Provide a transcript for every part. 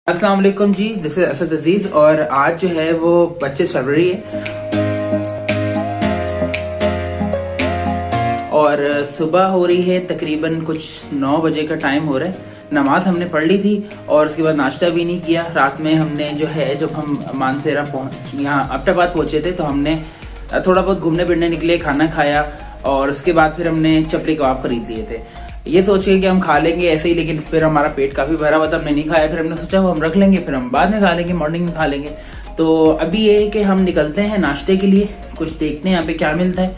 अस्सलाम वालेकुम जी, this is Asad अजीज। और आज जो है वो 25 फरवरी है और सुबह हो रही है, तकरीबन कुछ 9 बजे का टाइम हो रहा है। नमाज हमने पढ़ ली थी और उसके बाद नाश्ता भी नहीं किया। रात में हमने जो है, जब हम मानसेरा यहाँ अब्टाबाद पहुंचे थे तो हमने थोड़ा बहुत घूमने फिरने निकले, खाना खाया और उसके बाद फिर हमने चपली कबाब खरीद लिए थे। ये सोच के कि हम खा लेंगे ऐसे ही, लेकिन फिर हमारा पेट काफी भरा हुआ था, हमने नहीं खाया। फिर हमने सोचा वो हम रख लेंगे, फिर हम बाद में खा लेंगे, मॉर्निंग में खा लेंगे। तो अभी ये है कि हम निकलते हैं नाश्ते के लिए, कुछ देखते हैं यहाँ पे क्या मिलता है।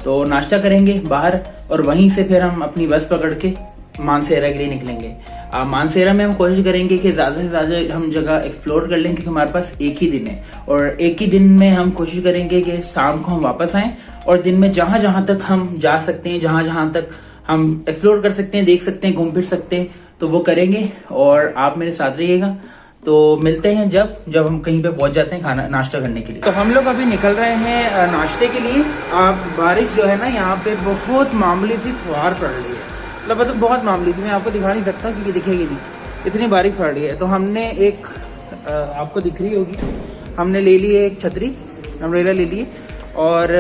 तो नाश्ता करेंगे बाहर और वहीं से फिर हम अपनी बस पकड़ के मानसेरा के लिए निकलेंगे। मानसेरा में हम कोशिश करेंगे कि ज्यादा से ज्यादा हम जगह एक्सप्लोर कर लें, क्योंकि हमारे पास एक ही दिन है और एक ही दिन में हम कोशिश करेंगे कि शाम को हम वापस आएं और दिन में जहां जहां तक हम जा सकते हैं, जहां जहां तक हम एक्सप्लोर कर सकते हैं, देख सकते हैं, घूम फिर सकते हैं, तो वो करेंगे। और आप मेरे साथ रहिएगा। तो मिलते हैं जब हम कहीं पे पहुंच जाते हैं खाना नाश्ता करने के लिए। तो हम लोग अभी निकल रहे हैं नाश्ते के लिए। बारिश जो है ना, यहाँ पे बहुत मामूली सी फुहार पड़ रही है, मतलब बहुत मामूली सी। मैं आपको दिखा नहीं सकता क्योंकि दिखेगी नहीं, इतनी बारिश पड़ रही है। तो हमने एक आपको दिख रही होगी, हमने ले ली है एक छतरी, अम्ब्रेला ले लिए और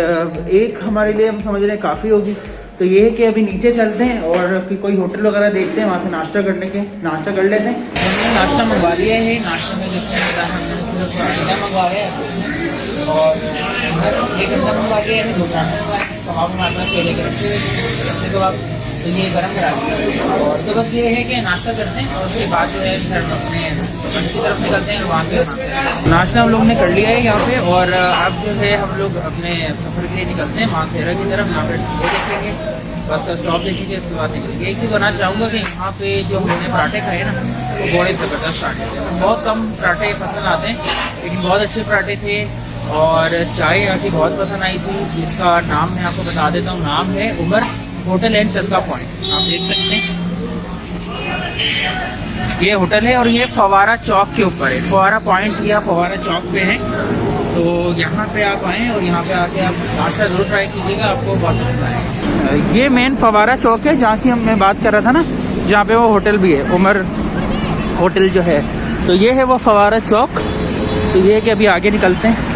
एक हमारे लिए हम समझ रहे हैं काफ़ी होगी। तो ये है कि अभी नीचे चलते हैं और कोई होटल वगैरह देखते हैं, वहाँ से नाश्ता कर लेते हैं। हमने नाश्ता मंगवा लिया है। नाश्ते में जैसे अंडा मंगवा लिया है और एक अंडा मंगवा लिया है, दूसरा कबाब हमारे केले के रखते कबाब, तो ये गर्म करा दिया। और तो बस ये है कि नाश्ता करते हैं और उसके बाद जो है फिर हम अपने मंच की तरफ निकलते हैं। वहाँ पे नाश्ता हम लोग ने कर लिया है यहाँ पे और अब जो है हम लोग अपने सफ़र के लिए निकलते हैं मानसेरा की तरफ। यहाँ पे वो देखेंगे, बस का स्टॉप देखेंगे, उसके बाद निकलेंगे। एक चीज़ बताना चाहूँगा कि यहाँ पे जो हमने पराठे खाए ना, वो बड़े ज़बरदस्त पराठे थे। बहुत कम पराठे पसंद आते हैं, लेकिन बहुत अच्छे पराठे थे। और चाय यहाँ की बहुत पसंद आई थी, जिसका नाम मैं आपको बता देता हूँ। नाम है उमर होटल एंड चस्का पॉइंट, आप देख सकते हैं ये होटल है और ये फवारा चौक के ऊपर है। फवारा पॉइंट या फवारा चौक पे है। तो यहाँ पे आप आएँ और यहाँ पे आके आप नाश्ता जरूर ट्राई कीजिएगा, आपको बहुत पसंद आएगा। ये मेन फवारा चौक है जहाँ की मैं बात कर रहा था ना, जहाँ पे वो होटल भी है, उमर होटल जो है। तो ये है वो फवारा चौक। तो ये है कि अभी आगे निकलते हैं।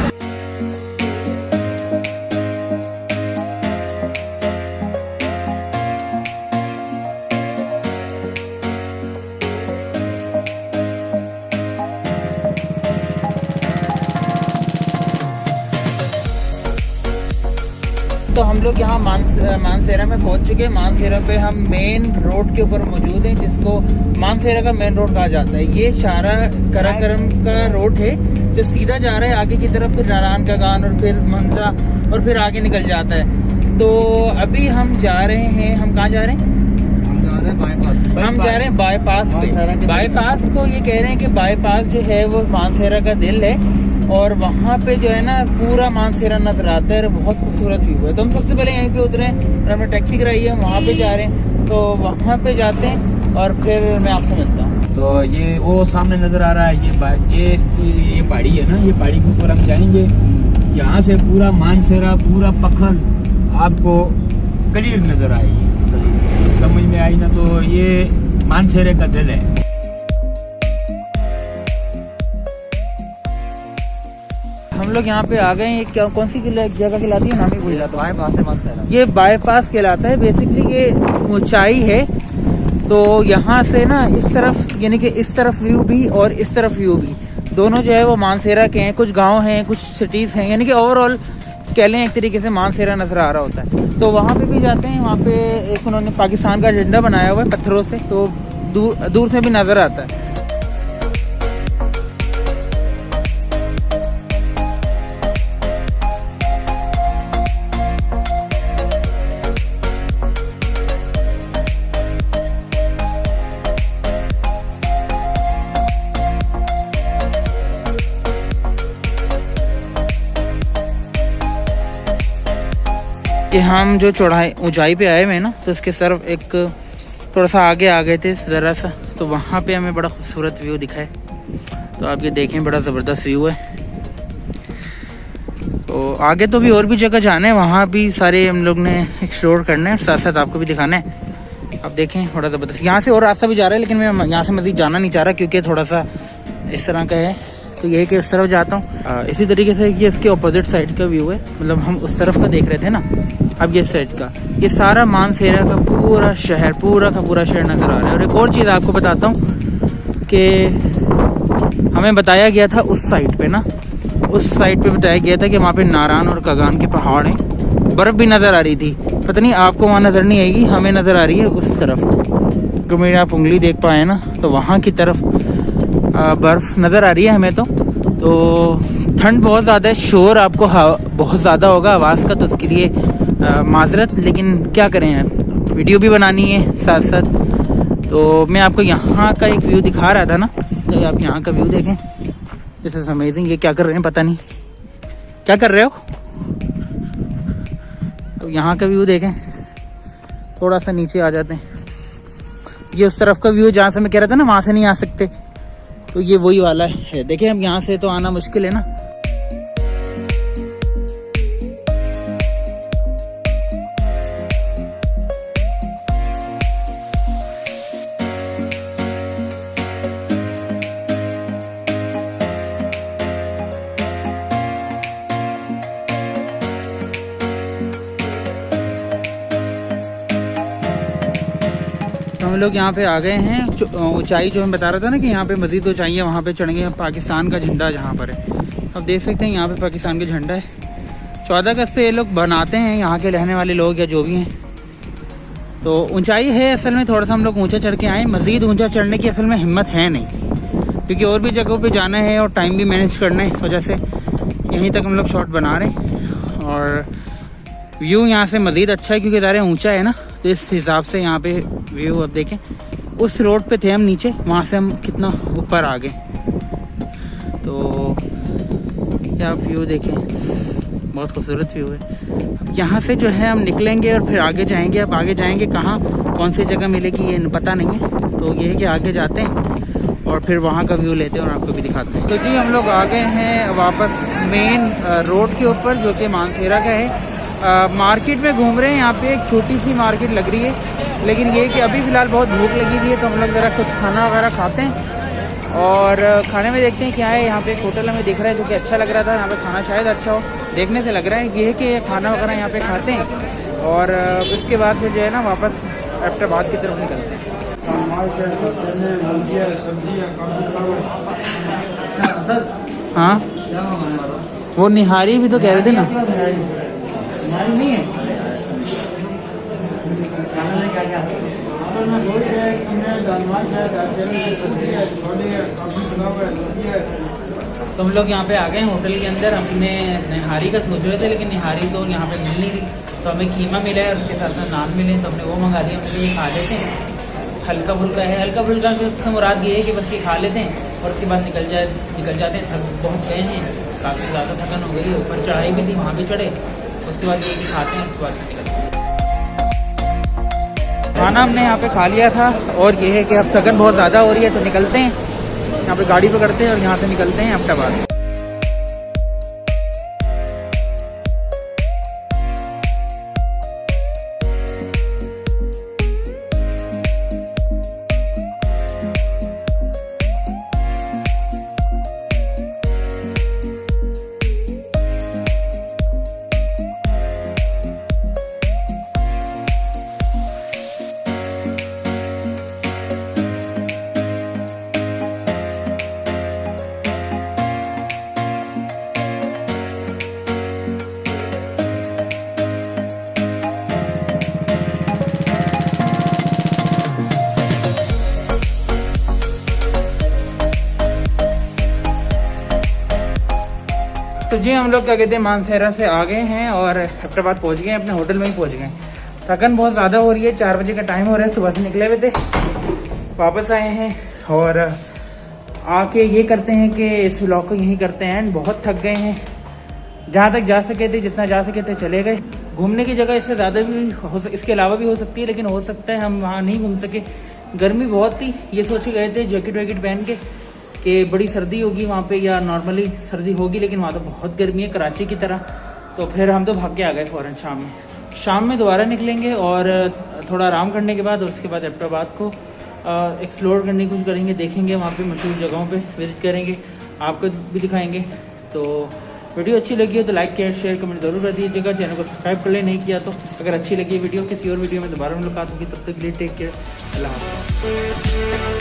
तो हम लोग यहाँ मानसेरा में पहुँच चुके हैं। मानसेरा पे हम मेन रोड के ऊपर मौजूद हैं, जिसको मानसेरा का मेन रोड कहा जाता है। ये शारा कराकरम का रोड है जो सीधा जा रहा है आगे की तरफ, फिर नारायण का गान और फिर मंसा और फिर आगे निकल जाता है। तो अभी हम जा रहे हैं, हम कहाँ जा रहे हैं? हम जा रहे हैं बाईपास पे। बाईपास को ये कह रहे हैं कि बाईपास जो है वो मानसेरा का दिल है और वहाँ पे जो है ना पूरा मानसेरा नजर आता है, बहुत खूबसूरत व्यू है। तो हम सबसे पहले यहीं पे उतरे हैं और हमने टैक्सी कराई है, वहाँ पे जा रहे हैं। तो वहाँ पे जाते हैं और फिर मैं आपसे मिलता हूँ। तो ये वो सामने नजर आ रहा है, ये पहाड़ी है ना, ये पहाड़ी के ऊपर हम जाएंगे। यहाँ से पूरा मानसेरा, पूरा पखल आपको क्लियर नजर आएगी। समझ में आई ना? तो ये मानसेरे का दिल है। हम लोग यहाँ पे आ गए हैं। क्या कौन सी जगह कहलाती है, नाम ही भूल जाता हूँ। ये बाईपास कहलाता है। बेसिकली ये ऊंचाई है, तो यहाँ से ना इस तरफ, यानी कि इस तरफ व्यू भी और इस तरफ व्यू भी, दोनों जो है वो मानसेरा के हैं। कुछ गांव हैं, कुछ सिटीज हैं, यानी कि ओवरऑल कह लें एक तरीके से मानसेरा नजर आ रहा होता है। तो वहाँ पे भी जाते हैं। वहाँ पे एक उन्होंने पाकिस्तान का झंडा बनाया हुआ है पत्थरों से, तो दूर से भी नजर आता है। कि हम जो ऊंचाई पे आए हुए हैं ना, तो इसके सिर्फ एक थोड़ा सा आगे आ गए थे ज़रा सा, तो वहाँ पे हमें बड़ा खूबसूरत व्यू दिखा है। तो आप ये देखें, बड़ा ज़बरदस्त व्यू है। तो आगे तो भी और भी जगह जाना है, वहाँ भी सारे हम लोग ने एक्सप्लोर करना है, साथ साथ आपको भी दिखाना है। आप देखें बड़ा ज़बरदस्त। यहाँ से और रास्ता भी जा रहा है, लेकिन मैं यहाँ से मज़ीद जाना नहीं चाह रहा क्योंकि थोड़ा सा इस तरह का है। तो ये है कि उस तरफ जाता हूँ। इसी तरीके से ये इसके अपोजिट साइड का व्यू है, मतलब हम उस तरफ का देख रहे थे ना, अब ये साइड का, ये सारा मानसेरा का पूरा शहर, पूरा का पूरा शहर नज़र आ रहा है। और एक और चीज़ आपको बताता हूँ कि हमें बताया गया था उस साइड पे ना, उस साइड पे बताया गया था कि वहाँ पे नारायण और कगान के पहाड़ हैं, बर्फ़ भी नज़र आ रही थी। पता नहीं आपको वहाँ नज़र नहीं आएगी, हमें नज़र आ रही है उस तरफ, जो मेरी आप उंगली देख पाए ना, तो वहाँ की तरफ बर्फ़ नज़र आ रही है हमें। तो ठंड बहुत ज़्यादा है, शोर आपको बहुत ज़्यादा होगा आवाज़ का, तो उसके लिए माजरत, लेकिन क्या करें यार, वीडियो भी बनानी है साथ साथ। तो मैं आपको यहाँ का एक व्यू दिखा रहा था ना, तो आप यहाँ का व्यू देखें, दिस इज़ अमेजिंग। ये क्या कर रहे हैं पता नहीं, क्या कर रहे हो? अब यहाँ का व्यू देखें, थोड़ा सा नीचे आ जाते हैं, ये उस तरफ का व्यू जहाँ से मैं कह रहा था ना वहाँ से नहीं आ सकते, तो ये वही वाला है। देखिए अब यहाँ से तो आना मुश्किल है ना। हम लोग यहाँ पे आ गए हैं, ऊंचाई जो मैं बता रहा था ना कि यहाँ पे मज़ीद ऊंचाई है, वहाँ पे चढ़ेंगे। पाकिस्तान का झंडा जहाँ पर है, अब देख सकते हैं यहाँ पे पाकिस्तान का झंडा है। 14 अगस्त पे ये लोग बनाते हैं, यहाँ के रहने वाले लोग या जो भी हैं। तो ऊंचाई है असल में, थोड़ा सा हम लोग ऊँचा चढ़ के आए, मज़ीद ऊँचा चढ़ने की असल में हिम्मत है नहीं, क्योंकि और भी जगहों पर जाना है और टाइम भी मैनेज करना है, इस वजह से यहीं तक हम लोग शॉट बना रहे हैं। और व्यू यहाँ से मज़ीद अच्छा है क्योंकि ज़्यादा ऊँचा है ना, तो इस हिसाब से यहाँ पे व्यू अब देखें। उस रोड पे थे हम नीचे, वहाँ से हम कितना ऊपर आ गए। तो क्या व्यू देखें, बहुत खूबसूरत व्यू है। अब यहाँ से जो है हम निकलेंगे और फिर आगे जाएंगे। अब आगे जाएंगे कहाँ, कौन सी जगह मिलेगी ये पता नहीं है, तो ये है कि आगे जाते हैं और फिर वहाँ का व्यू लेते हैं और आपको भी दिखाते हैं। तो जी हम लोग आ गए हैं वापस मेन रोड के ऊपर, जो कि मानसेरा का है। मार्केट में घूम रहे हैं, यहाँ पे एक छोटी सी मार्केट लग रही है, लेकिन ये कि अभी फ़िलहाल बहुत भूख लगी हुई है, तो हम लोग ज़रा कुछ खाना वगैरह खाते हैं और खाने में देखते हैं क्या है। यहाँ पे एक होटल हमें दिख रहा है जो कि अच्छा लग रहा था, यहाँ पे खाना शायद अच्छा हो, देखने से लग रहा है। ये है कि खाना वगैरह यहाँ पे खाते हैं और उसके बाद फिर जो है ना वापस एबटाबाद की तरफ निकलते हैं। हाँ वो निहारी भी तो कह रहे थे ना, नहीं है तो हम लोग यहाँ पे आ गए हैं होटल के अंदर। हमने निहारी का सोच रहे थे, लेकिन निहारी तो यहाँ पे मिल नहीं रही, तो हमें कीमा मिला है और उसके साथ साथ नान मिले, तो हमने वो मंगा लिया। हमने ये खा लेते हैं, हल्का फुल्का है। हल्का फुल्का से मुराद ये है कि बस ये खा लेते हैं और उसके बाद निकल जाते हैं। थक बहुत गए हैं, काफ़ी ज़्यादा थकन हो गई, ऊपर चढ़ाई भी थी, वहाँ भी चढ़े, उसके बाद ये भी खाते हैं, उसके बाद निकलते हैं। खाना हमने यहाँ पे खा लिया था और ये है कि अब थकन बहुत ज़्यादा हो रही है, तो निकलते हैं, यहाँ पे गाड़ी पकड़ते हैं और यहाँ से निकलते हैं एबटाबाद। तो जी हम लोग क्या कहते हैं मानसेरा से आ गए हैं और एबटाबाद पहुंच गए हैं, अपने होटल में ही पहुंच गए। थकन बहुत ज़्यादा हो रही है, 4 बजे का टाइम हो रहा है, सुबह से निकले हुए थे, वापस आए हैं और आके ये करते हैं कि इस व्लॉग को यहीं करते हैं। एंड बहुत थक गए हैं, जहाँ तक जा सके थे, जितना जा सके थे चले गए। घूमने की जगह इससे ज़्यादा भी इसके अलावा भी हो सकती है, लेकिन हो सकता है हम वहाँ नहीं घूम सके, गर्मी बहुत थी। ये सोच के गए थे जैकेट वैकेट पहन के कि बड़ी सर्दी होगी वहाँ पे या नॉर्मली सर्दी होगी, लेकिन वहाँ तो बहुत गर्मी है कराची की तरह। तो फिर हम तो भाग के आ गए फ़ौरन। शाम में दोबारा निकलेंगे और थोड़ा आराम करने के बाद और उसके बाद एबटाबाद को एक्सप्लोर करने की कोशिश करेंगे, देखेंगे वहाँ पे मशहूर जगहों पे विजिट करेंगे, आपको भी दिखाएंगे। तो वीडियो अच्छी लगी हो तो लाइक शेयर कमेंट जरूर कर दीजिएगा, चैनल को सब्सक्राइब कर ले नहीं किया तो। अगर अच्छी लगी वीडियो, किसी और वीडियो में दोबारा मुलाकात होगी, तब तक के लिए टेक केयर, अल्लाह हाफ़िज़।